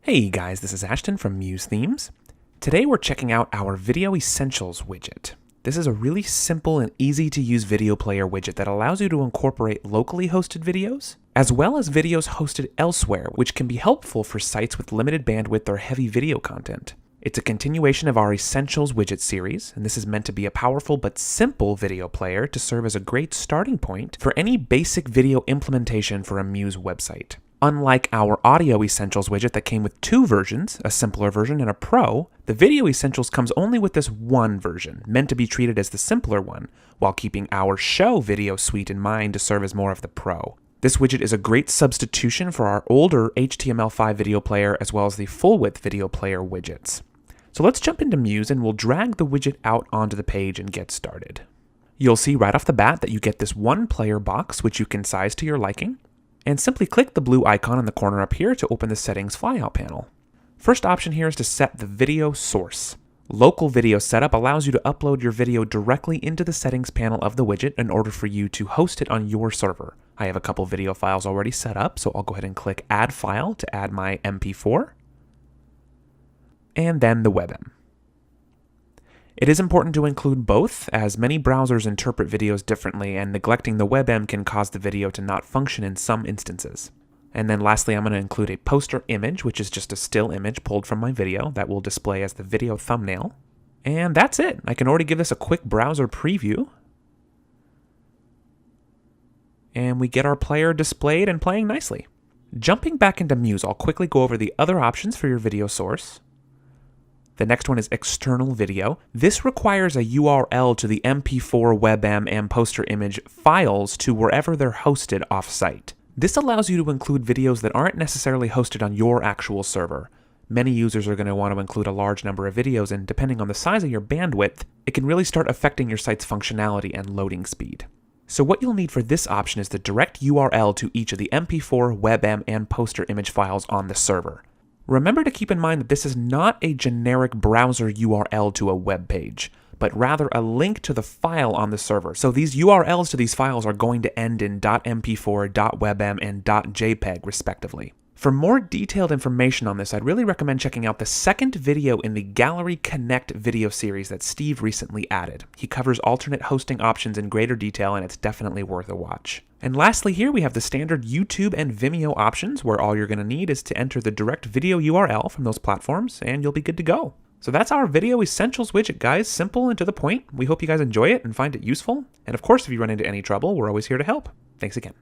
Hey guys, this is Ashton from Muse Themes. Today we're checking out our Video Essentials widget. This is a really simple and easy to use video player widget that allows you to incorporate locally hosted videos, as well as videos hosted elsewhere, which can be helpful for sites with limited bandwidth or heavy video content. It's a continuation of our Essentials widget series, and this is meant to be a powerful but simple video player to serve as a great starting point for any basic video implementation for a Muse website. Unlike our Audio Essentials widget that came with two versions, a simpler version and a Pro, the Video Essentials comes only with this one version, meant to be treated as the simpler one, while keeping our Show video suite in mind to serve as more of the Pro. This widget is a great substitution for our older HTML5 video player as well as the full-width video player widgets. So let's jump into Muse and we'll drag the widget out onto the page and get started. You'll see right off the bat that you get this one player box which you can size to your liking, and simply click the blue icon in the corner up here to open the settings flyout panel. First option here is to set the video source. Local video setup allows you to upload your video directly into the settings panel of the widget in order for you to host it on your server. I have a couple video files already set up, so I'll go ahead and click Add File to add my MP4, and then the WebM. It is important to include both, as many browsers interpret videos differently, and neglecting the WebM can cause the video to not function in some instances. And then lastly, I'm going to include a poster image, which is just a still image pulled from my video that will display as the video thumbnail. And that's it. I can already give this a quick browser preview. And we get our player displayed and playing nicely. Jumping back into Muse, I'll quickly go over the other options for your video source. The next one is external video. This requires a URL to the MP4, WebM, and poster image files to wherever they're hosted off-site. This allows you to include videos that aren't necessarily hosted on your actual server. Many users are going to want to include a large number of videos, and depending on the size of your bandwidth, it can really start affecting your site's functionality and loading speed. So what you'll need for this option is the direct URL to each of the MP4, WebM, and poster image files on the server. Remember to keep in mind that this is not a generic browser URL to a web page, but rather a link to the file on the server. So these URLs to these files are going to end in .mp4, .webm, and .jpeg respectively. For more detailed information on this, I'd really recommend checking out the second video in the Gallery Connect video series that Steve recently added. He covers alternate hosting options in greater detail, and it's definitely worth a watch. And lastly here, we have the standard YouTube and Vimeo options, where all you're going to need is to enter the direct video URL from those platforms, and you'll be good to go. So that's our Video Essentials widget, guys. Simple and to the point. We hope you guys enjoy it and find it useful. And of course, if you run into any trouble, we're always here to help. Thanks again.